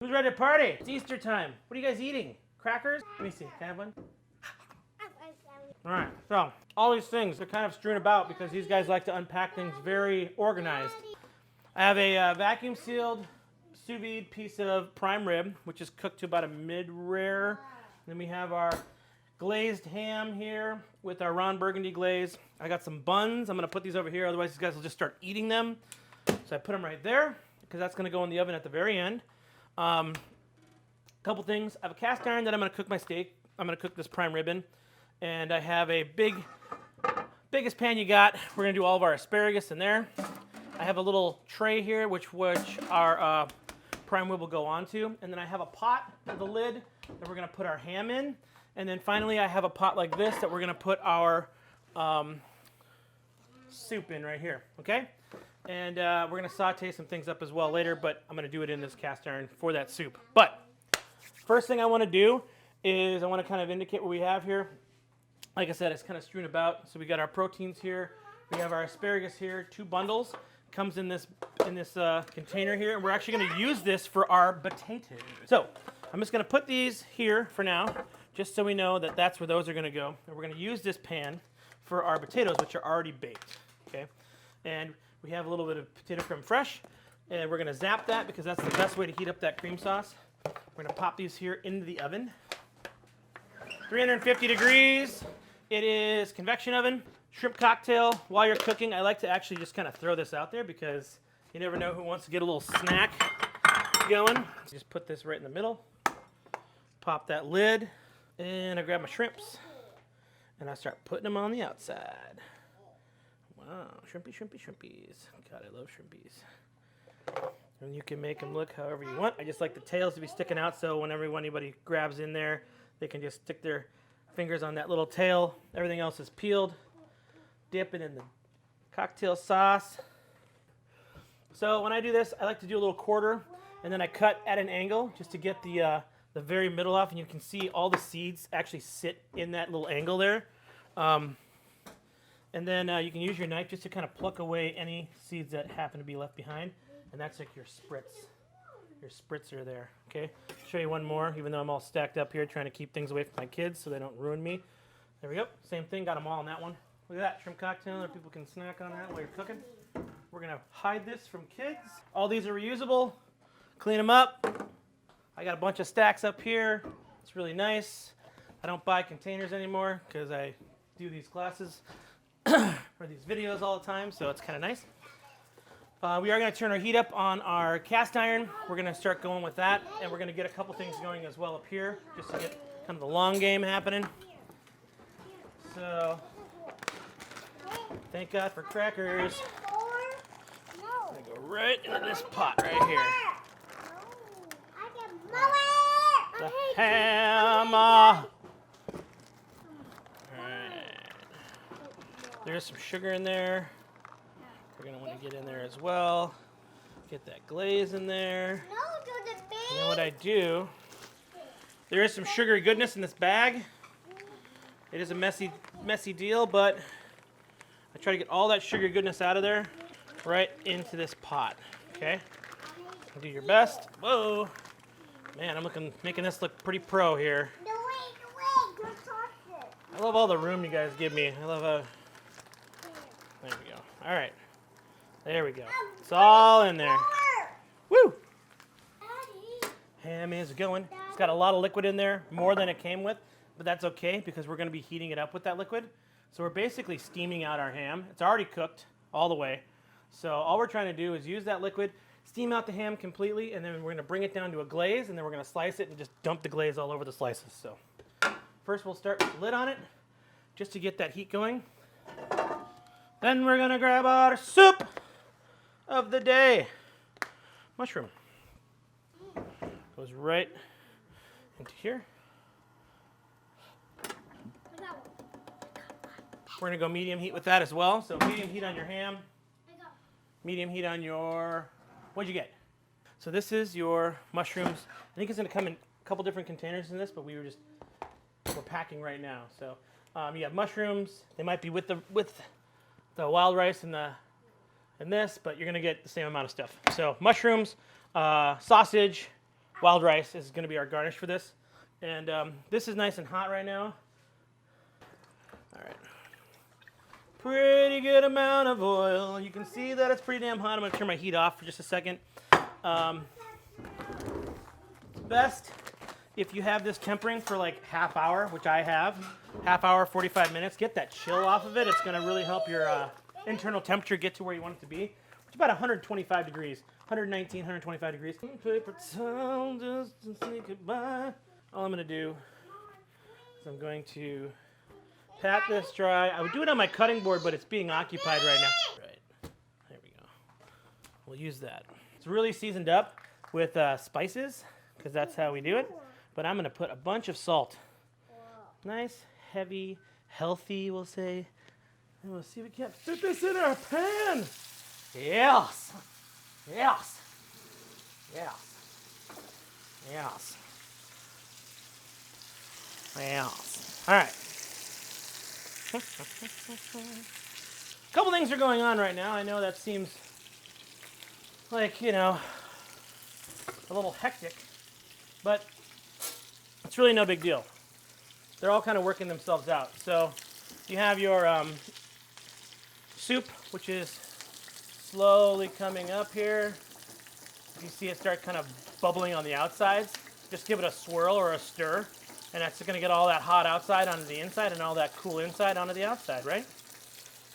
Who's ready to party? It's Easter time. What are you guys eating? Crackers? Let me see. Can I have one? Alright, so all these things are kind of strewn about because these guys like to unpack things very organized. I have a vacuum sealed sous vide piece of prime rib, which is cooked to about a mid-rare. Then we have our glazed ham here with our Ron Burgundy glaze. I got some buns. I'm going to put these over here, otherwise these guys will just start eating them. So I put them right there because that's going to go in the oven at the very end. Couple things. I have a cast iron that I'm going to cook my steak. I'm going to cook this prime rib in. And I have a biggest pan you got. We're going to do all of our asparagus in there. I have a little tray here, which our prime rib will go onto. And then I have a pot with a lid that we're going to put our ham in. And then finally, I have a pot like this that we're going to put our soup in right here, okay? And we're going to saute some things up as well later, but I'm going to do it in this cast iron for that soup. But first thing I want to do is I want to kind of indicate what we have here. Like I said, it's kind of strewn about. So we got our proteins here. We have our asparagus here, 2 bundles. Comes in this container here, and we're actually going to use this for our potatoes. So I'm just going to put these here for now, just so we know that that's where those are going to go. And we're going to use this pan for our potatoes, which are already baked. Okay, and we have a little bit of potato creme fraiche, and we're going to zap that because that's the best way to heat up that cream sauce. We're going to pop these here into the oven. 350 degrees. It is convection oven. Shrimp cocktail. While you're cooking, I like to actually just kind of throw this out there because you never know who wants to get a little snack going. Just put this right in the middle. Pop that lid. And I grab my shrimps. And I start putting them on the outside. Wow, shrimpy, shrimpy, shrimpies. God, I love shrimpies. And you can make them look however you want. I just like the tails to be sticking out so whenever anybody grabs in there, they can just stick their fingers on that little tail. Everything else is peeled. Dip it in the cocktail sauce. So when I do this, I like to do a little quarter, and then I cut at an angle just to get the very middle off, and you can see all the seeds actually sit in that little angle there. And then you can use your knife just to kind of pluck away any seeds that happen to be left behind, and that's like your spritzer there. Okay, show you one more, even though I'm all stacked up here trying to keep things away from my kids so they don't ruin me. There we go, same thing, got them all on that one. Look at that, shrimp cocktail, and people can snack on that while you're cooking. We're gonna hide this from kids. All these are reusable. Clean them up. I got a bunch of stacks up here. It's really nice. I don't buy containers anymore because I do these classes or these videos all the time, so it's kind of nice. We are going to turn our heat up on our cast iron. We're going to start going with that, and we're going to get a couple things going as well up here, just to get kind of the long game happening. So, thank God for crackers. I'm going to go right into this pot right here. The ham. Alright. There's some sugar in there. We're going to want to get in there as well. Get that glaze in there. And then what I do, there is some sugary goodness in this bag. It is a messy deal, but I try to get all that sugary goodness out of there right into this pot. Okay? Do your best. Whoa. Man, I'm making this look pretty pro here. No, wait, don't touch it. I love all the room you guys give me. I love how... There we go. All right. There we go. It's all in there. Woo! Ham is going. It's got a lot of liquid in there, more than it came with, but that's okay because we're going to be heating it up with that liquid. So we're basically steaming out our ham. It's already cooked all the way. So all we're trying to do is use that liquid, steam out the ham completely, and then we're going to bring it down to a glaze, and then we're going to slice it and just dump the glaze all over the slices. So first we'll start with the lid on it, just to get that heat going. Then we're going to grab our soup of the day. Mushroom. Goes right into here. We're going to go medium heat with that as well. So medium heat on your ham. Medium heat on your... What'd you get? So this is your mushrooms. I think it's going to come in a couple different containers in this, but we're packing right now. So you have mushrooms. They might be with the wild rice and this, but you're going to get the same amount of stuff. So mushrooms, sausage, wild rice is going to be our garnish for this. And this is nice and hot right now. All right. Pretty good amount of oil. You can see that it's pretty damn hot. I'm going to turn my heat off for just a second. It's best if you have this tempering for like half hour, which I have. Half hour, 45 minutes. Get that chill off of it. It's going to really help your internal temperature get to where you want it to be. It's about 125 degrees. 119, 125 degrees. Paper towel just to say goodbye. All I'm going to do is I'm going to pat this dry. I would do it on my cutting board, but it's being occupied right now. Right. There we go. We'll use that. It's really seasoned up with spices, because that's how we do it. But I'm going to put a bunch of salt. Nice, heavy, healthy, we'll say. And we'll see if we can't fit this in our pan. Yes. Yes. Yes. Yes. Yes. All right. A couple things are going on right now. I know that seems like, you know, a little hectic, but it's really no big deal. They're all kind of working themselves out. So you have your soup, which is slowly coming up here. You see it start kind of bubbling on the outsides. Just give it a swirl or a stir, and that's going to get all that hot outside onto the inside and all that cool inside onto the outside, right?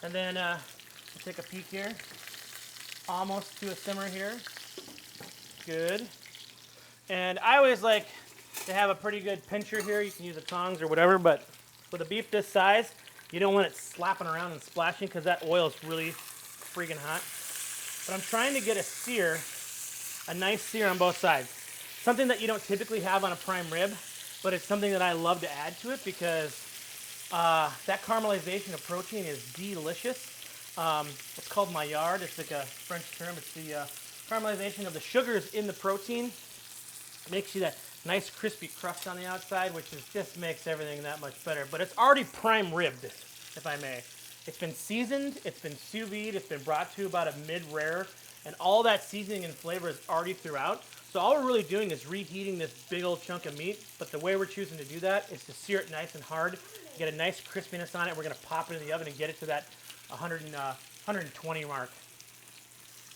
And then we'll take a peek here. Almost to a simmer here. Good. And I always like to have a pretty good pincher here. You can use the tongs or whatever, but with a beef this size, you don't want it slapping around and splashing because that oil is really freaking hot. But I'm trying to get a sear, a nice sear on both sides. Something that you don't typically have on a prime rib, but it's something that I love to add to it because that caramelization of protein is delicious. It's called Maillard. It's like a French term. It's the caramelization of the sugars in the protein. Makes you that nice crispy crust on the outside, which just makes everything that much better. But it's already prime ribbed, if I may. It's been seasoned, it's been sous vide, it's been brought to about a mid-rare, and all that seasoning and flavor is already throughout. So all we're really doing is reheating this big old chunk of meat, but the way we're choosing to do that is to sear it nice and hard, get a nice crispiness on it. We're going to pop it in the oven and get it to that 120 mark.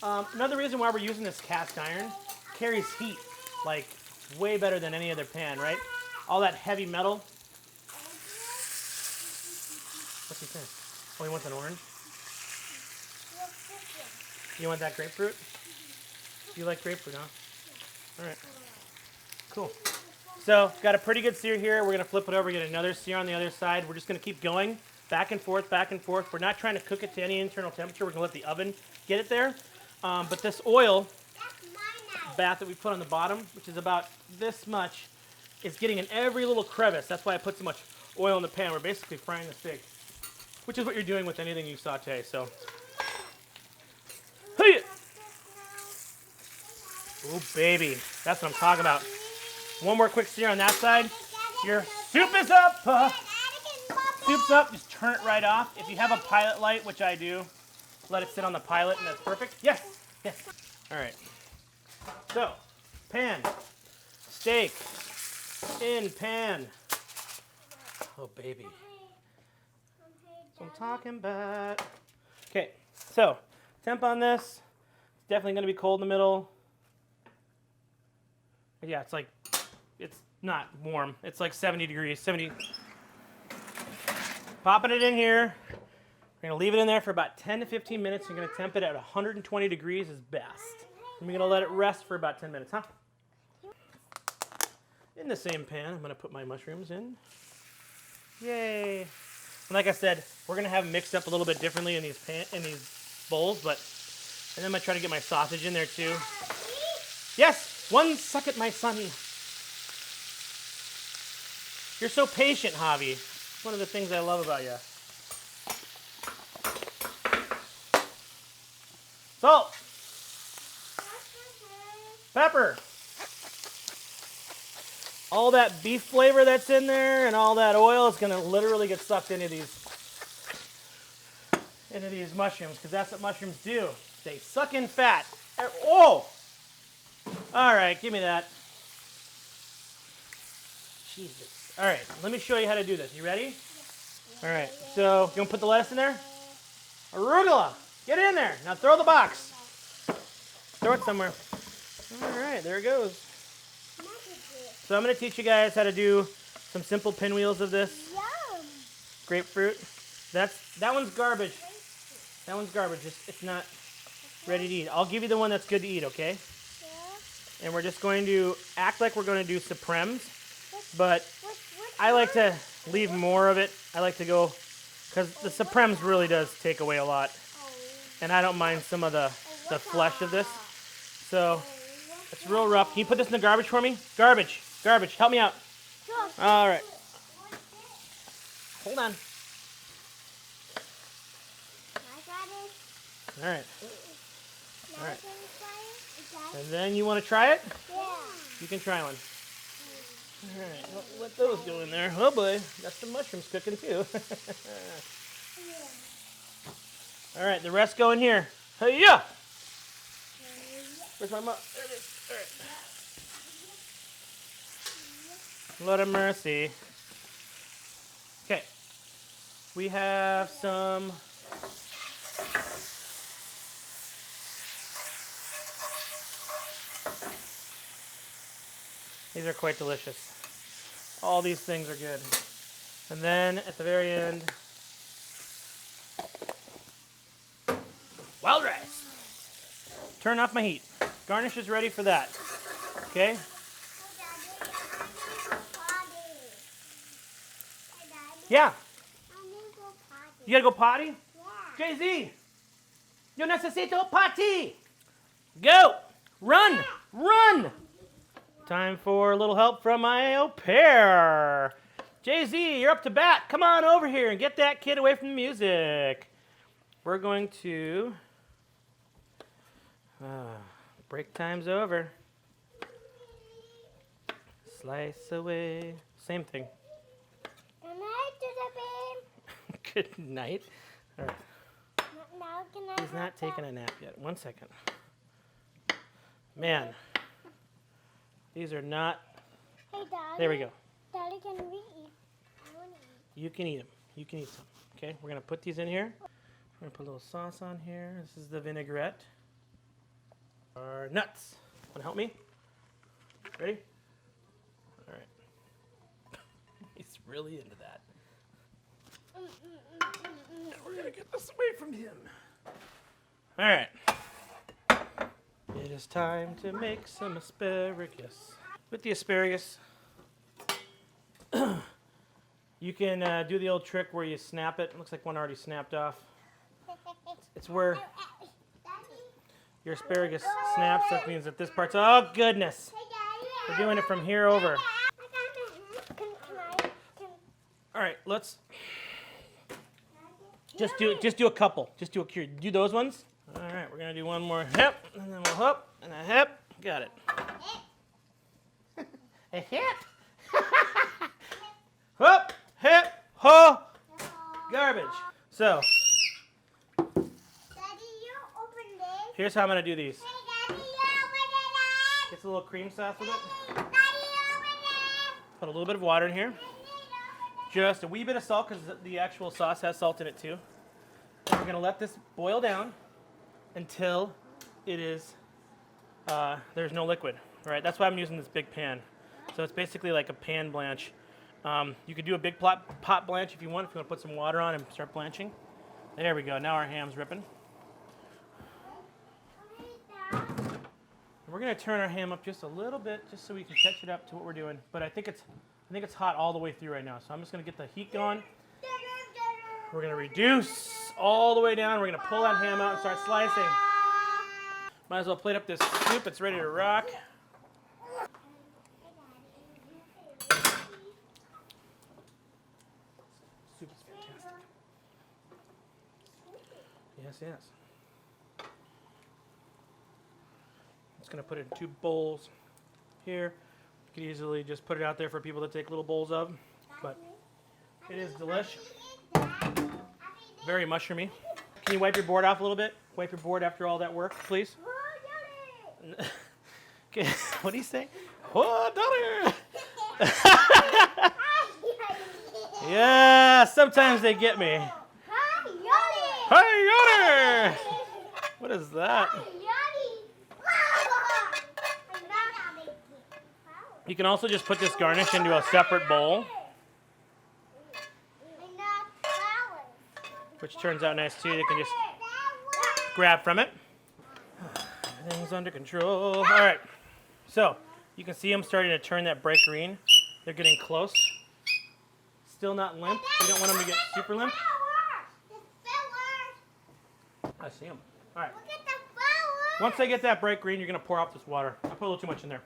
Another reason why we're using this cast iron, carries heat like way better than any other pan, right? All that heavy metal. What's he saying? Oh, he wants an orange? You want that grapefruit? You like grapefruit, huh? All right. Cool. So, got a pretty good sear here. We're going to flip it over, get another sear on the other side. We're just going to keep going back and forth, back and forth. We're not trying to cook it to any internal temperature. We're going to let the oven get it there. But this oil bath that we put on the bottom, which is about this much, is getting in every little crevice. That's why I put so much oil in the pan. We're basically frying the steak, which is what you're doing with anything you saute. So, hey! Oh, baby. That's what I'm talking about. One more quick sear on that side. Your soup is up. Soup's up. Just turn it right off. If you have a pilot light, which I do, let it sit on the pilot, and that's perfect. Yes. Yes. All right. So, pan. Steak. In pan. Oh, baby. That's what I'm talking about. Okay. So, temp on this. It's definitely going to be cold in the middle. Yeah, it's not warm. It's like 70 degrees. 70. Popping it in here. We're going to leave it in there for about 10 to 15 minutes. You're going to temp it at 120 degrees is best. And we're going to let it rest for about 10 minutes, huh? In the same pan, I'm going to put my mushrooms in. Yay. And like I said, we're going to have them mixed up a little bit differently in these bowls, but and then I'm going to try to get my sausage in there too. Yes, 1 second, my son. You're so patient, Javi. It's one of the things I love about you. Salt. Pepper. All that beef flavor that's in there and all that oil is going to literally get sucked into these mushrooms, because that's what mushrooms do. They suck in fat. Oh! All right, give me that. Jesus. All right, let me show you how to do this. You ready? All right, so you want to put the lettuce in there? Arugula, get in there. Now throw the box. Throw it somewhere. All right, there it goes. So I'm going to teach you guys how to do some simple pinwheels of this. Yum. Grapefruit. That one's garbage. That one's garbage. It's not ready to eat. I'll give you the one that's good to eat, okay? Yeah. And we're just going to act like we're going to do Supremes, but What I like to leave more of it. I like to go, because the Supremes really does take away a lot. And I don't mind some of the flesh of this. So it's real rough. Can you put this in the garbage for me? Garbage. Garbage. Help me out. All right. Hold on. All right. All right. And then you want to try it? Yeah. You can try one. All right. Well, let those go in there. Oh boy, that's some mushrooms cooking too. All right, the rest go in here. Hey, yeah. Where's my mug? There it is. All right. Lord of mercy. Okay. We have some. These are quite delicious. All these things are good. And then at the very end, wild rice. Turn off my heat. Garnish is ready for that. Okay? Yeah. You gotta go potty? Yeah. Jay-Z! Yo necesito potty! Go! Run! Run! Time for a little help from my au pair. Jay-Z, you're up to bat. Come on over here and get that kid away from the music. We're going to... break time's over. Slice away. Same thing. Good night to the babe. Good night. All right. Now can I He's not taking a nap yet. 1 second. Man. These are not... Hey, Daddy. There we go. Daddy, can we eat? I want to eat. You can eat them. You can eat some. Okay, we're going to put these in here. We're going to put a little sauce on here. This is the vinaigrette. Our nuts. Want to help me? Ready? All right. He's really into that. And we're going to get this away from him. All right. It is time to make some asparagus. With the asparagus, you can do the old trick where you snap it. It looks like one already snapped off. It's where your asparagus snaps. That means that this part's... Oh, goodness. We're doing it from here over. All right, let's... Just do a couple. Just do those ones. All right, we're going to do one more hip, and then we'll hop, and a hip. Got it. A hip. Hop, hip, ho. Garbage. So, Daddy, you open this. here's how I'm going to do these. Hey, Daddy, you open it. Get a little cream sauce with it. Daddy, open it. Put a little bit of water in here. Just a wee bit of salt, because the actual sauce has salt in it too. And we're going to let this boil down until it is, there's no liquid. Right? That's why I'm using this big pan. So it's basically like a pan blanch. You could do a big pot blanch if you want to put some water on and start blanching. There we go. Now our ham's ripping. We're going to turn our ham up just a little bit, just so we can catch it up to what we're doing. But I think it's hot all the way through right now. So I'm just going to get the heat going. We're going to reduce all the way down. We're going to pull that ham out and start slicing. Might as well plate up this soup. It's ready to rock. Soup is fantastic. Yes, yes. Just going to put it in 2 bowls here. You could easily just put it out there for people to take little bowls of. But it is delicious. Very mushroomy. Can you wipe your board off a little bit? Wipe your board after all that work, please. Okay, what do you say? Oh, daughter! Sometimes they get me. Hi, Yoder! What is that? You can also just put this garnish into a separate bowl, which turns out nice too. You can just grab from it. Everything's under control. All right, so you can see them starting to turn that bright green. They're getting close. Still not limp. You don't want them to get super limp. I see them. All right. Once they get that bright green, you're going to pour out this water. I put a little too much in there,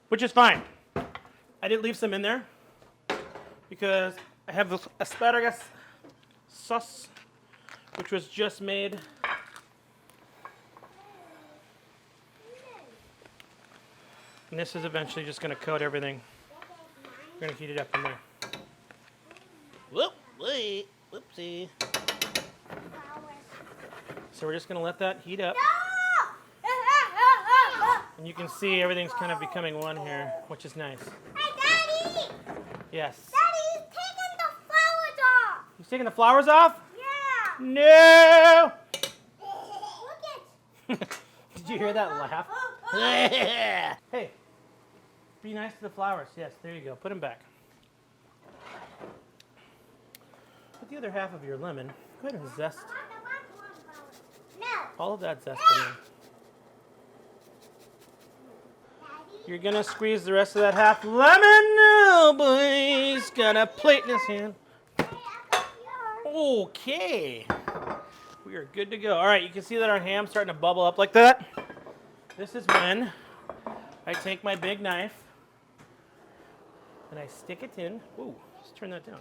which is fine. I did leave some in there because I have this asparagus sauce, which was just made. And this is eventually just going to coat everything. We're going to heat it up in there. Whoop, whoopsie. So we're just going to let that heat up. And you can see everything's kind of becoming one here, which is nice. Hey, Daddy! Yes. Daddy, he's taking the flowers off! He's taking the flowers off? Yeah! No! Look it! Did you hear that laugh? Hey, be nice to the flowers. Yes, there you go. Put them back. Put the other half of your lemon. Go ahead and zest No! all of that zest in there. You're going to squeeze the rest of that half lemon. Oh, boys. Got a plate in his hand. Okay. We are good to go. All right, you can see that our ham's starting to bubble up like that. This is when I take my big knife and I stick it in. Ooh, let's turn that down.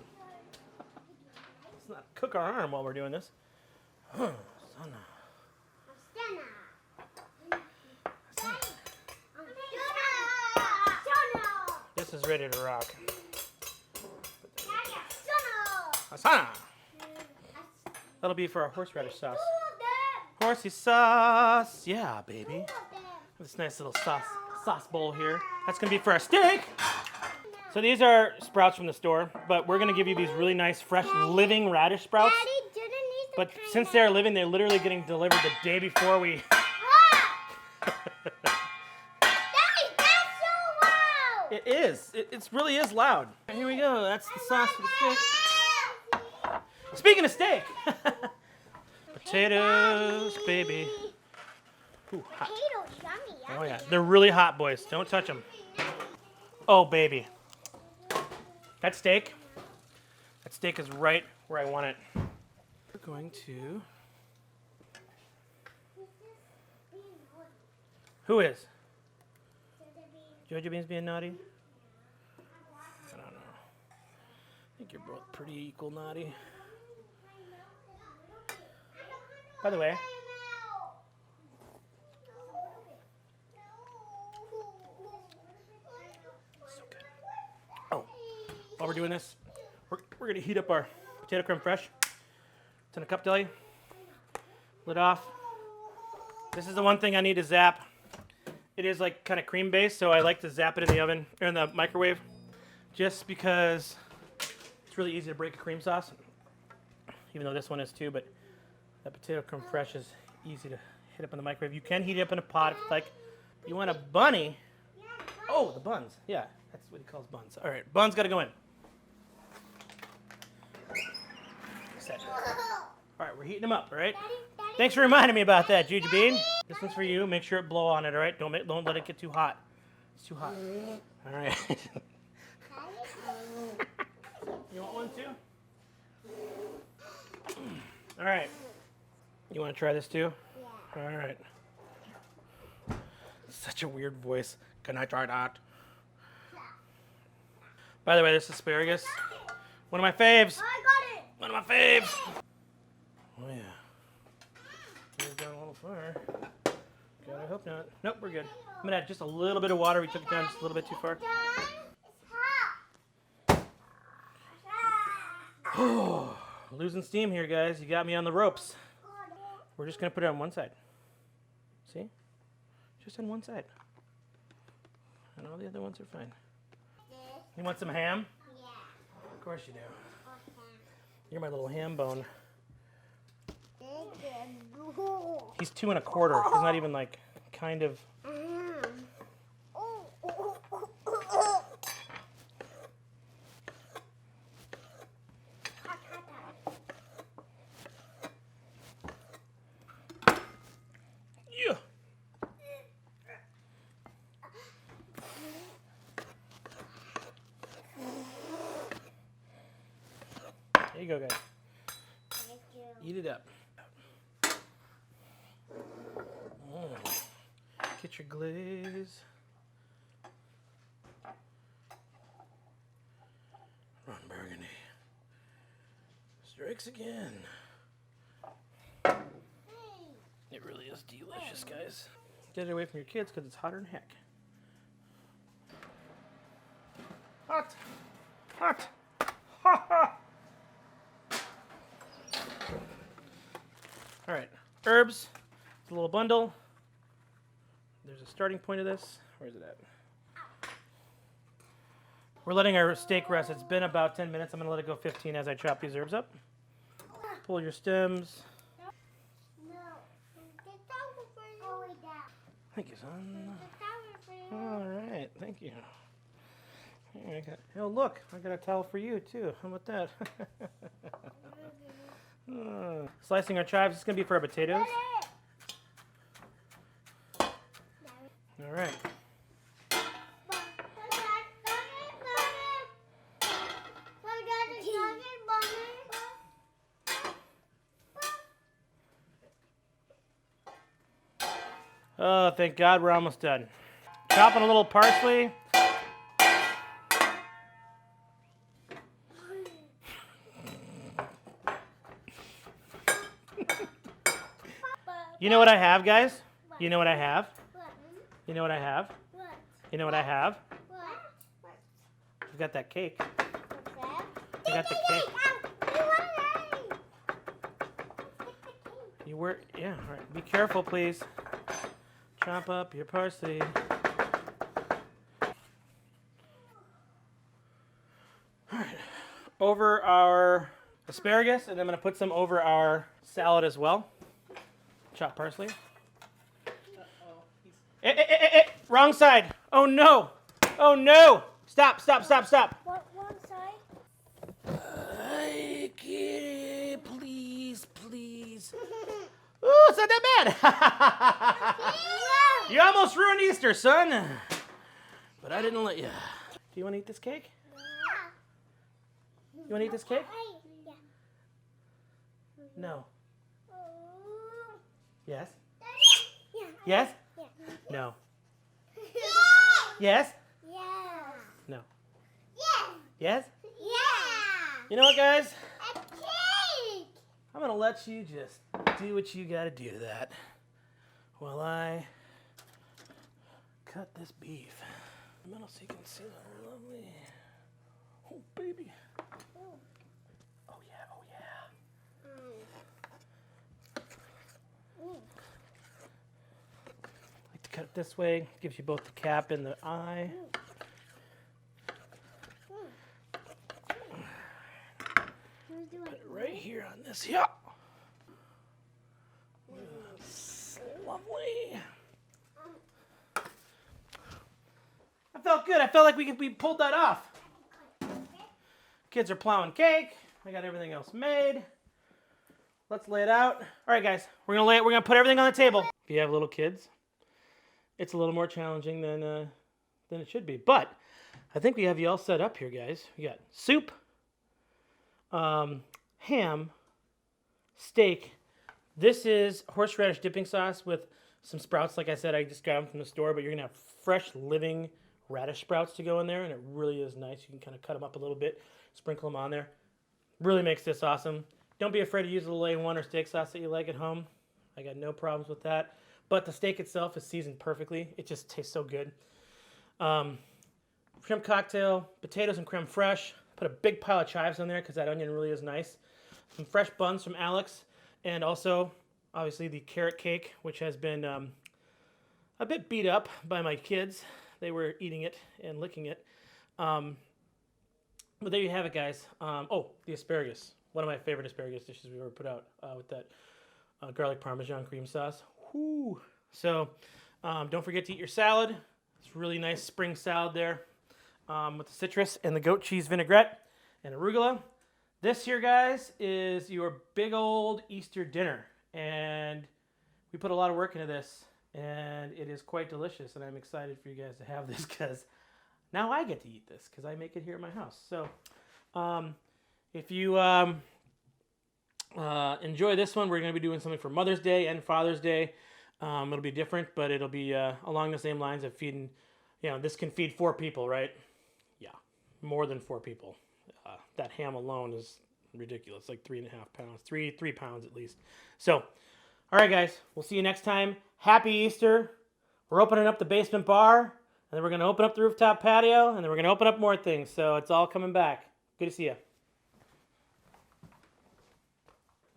Let's not cook our arm while we're doing this. This is ready to rock. Asana. That'll be for our horseradish sauce. Horsey sauce. Yeah, baby. This nice little sauce bowl here. That's going to be for our steak. So these are sprouts from the store, but we're going to give you these really nice, fresh, living radish sprouts. But since they're living, they're literally getting delivered the day before we... It is. It really is loud. Here we go. That's the sauce for the steak. Speaking of steak. Potatoes, baby. Ooh, hot. Oh, yeah. They're really hot, boys. Don't touch them. Oh, baby. That steak is right where I want it. We're going to... Who is? Jojo Bean's being naughty? I don't know. I think you're both pretty equal naughty. By the way, so good. Oh, while we're doing this, we're going to heat up our potato creme fresh. It's in a cup deli. Lid off. This is the one thing I need to zap. It is like kind of cream based, so I like to zap it in the oven or in the microwave, just because it's really easy to break a cream sauce. Even though this one is too, but that potato creme fresh is easy to hit up in the microwave. You can heat it up in a pot if like you want a bunny. Oh, the buns. Yeah, that's what he calls buns. All right, buns got to go in. Set. All right, we're heating them up. All right. Thanks for reminding me about that, Juju Bean. This one's for you. Make sure it blow on it, all right? Don't let it get too hot. It's too hot. All right. You want one too? All right. You want to try this too? Yeah. All right. Such a weird voice. Can I try that? Yeah. By the way, this asparagus, one of my faves. I got it. One of my faves. Oh yeah. We've gone a little far. God, I hope not. Nope, we're good. I'm gonna add just a little bit of water. We took it down just a little bit too far. Oh, losing steam here, guys. You got me on the ropes. We're just gonna put it on one side. See? Just on one side. And all the other ones are fine. You want some ham? Yeah. Of course you do. You're my little ham bone. Thank you. He's 2 1/4. He's not even like kind of. Yeah. There you go, guys. Thank you. Eat it up. Get your glaze. Ron Burgundy. Strikes again. It really is delicious, guys. Get it away from your kids because it's hotter than heck. Hot! Hot! Ha ha! All right, herbs. It's a little bundle. There's a starting point of this. Where is it at? We're letting our steak rest. It's been about 10 minutes. I'm going to let it go 15 as I chop these herbs up. Pull your stems. No. The towel for you. Go way down. Thank you, son. The towel for you. All right, thank you. Here, oh, look, I got a towel for you, too. How about that? Slicing our chives. This is going to be for our potatoes. All right. Oh, thank God we're almost done. Chopping a little parsley. You know what I have, guys? You know what I have? You know what I have? You know what I have? You got that cake. You got the cake. You were, yeah, all right. Be careful, please. Chop up your parsley. All right. Over our asparagus, and I'm going to put some over our salad as well. Chop parsley. Wrong side. Oh no. Oh no. Stop, stop, stop, stop. What one side? Please, please. Ooh, it's not that bad. You almost ruined Easter, son. But I didn't let you. Do you want to eat this cake? You want to eat this cake? No. Yes? Yes? No. Yes? No. Yes? You know what, guys? I'm going to let you just do what you got to do to that while I cut this beef. Middle so you can see that lovely. Oh, baby. Oh, yeah, oh, yeah. Like to cut it this way. Gives you both the cap and the eye. Put it right here on this. Yeah. Lovely. I felt good. I felt like we pulled that off. Kids are plowing cake. I got everything else made. Let's lay it out. All right, guys. We're gonna lay it. We're gonna put everything on the table. If you have little kids, it's a little more challenging than it should be. But I think we have you all set up here, guys. We got soup, ham, steak. This is horseradish dipping sauce with some sprouts. Like I said, I just got them from the store, but you're gonna have fresh living radish sprouts to go in there, and it really is nice. You can kind of cut them up a little bit, sprinkle them on there. Really makes this awesome. Don't be afraid to use a little A1 or steak sauce that you like at home. I got no problems with that. But the steak itself is seasoned perfectly. It just tastes so good. Shrimp cocktail, potatoes and creme fraiche. Put a big pile of chives on there because that onion really is nice. Some fresh buns from Alex. And also, obviously, the carrot cake, which has been a bit beat up by my kids. They were eating it and licking it. But there you have it, guys. Oh, the asparagus. one of my favorite asparagus dishes we've ever put out with that garlic parmesan cream sauce. Whoo! So don't forget to eat your salad. It's really nice spring salad there with the citrus and the goat cheese vinaigrette and arugula. This here, guys, is your big old Easter dinner. And we put a lot of work into this. And it is quite delicious. And I'm excited for you guys to have this because now I get to eat this because I make it here at my house. So if you enjoy this one, we're going to be doing something for Mother's Day and Father's Day. It'll be different, but it'll be along the same lines of feeding, this can feed 4 people, right? Yeah, more than 4 people. That ham alone is ridiculous, like 3.5 pounds, 3 pounds at least. So, all right, guys, we'll see you next time. Happy Easter. We're opening up the basement bar, and then we're going to open up the rooftop patio, and then we're going to open up more things. So it's all coming back. Good to see you.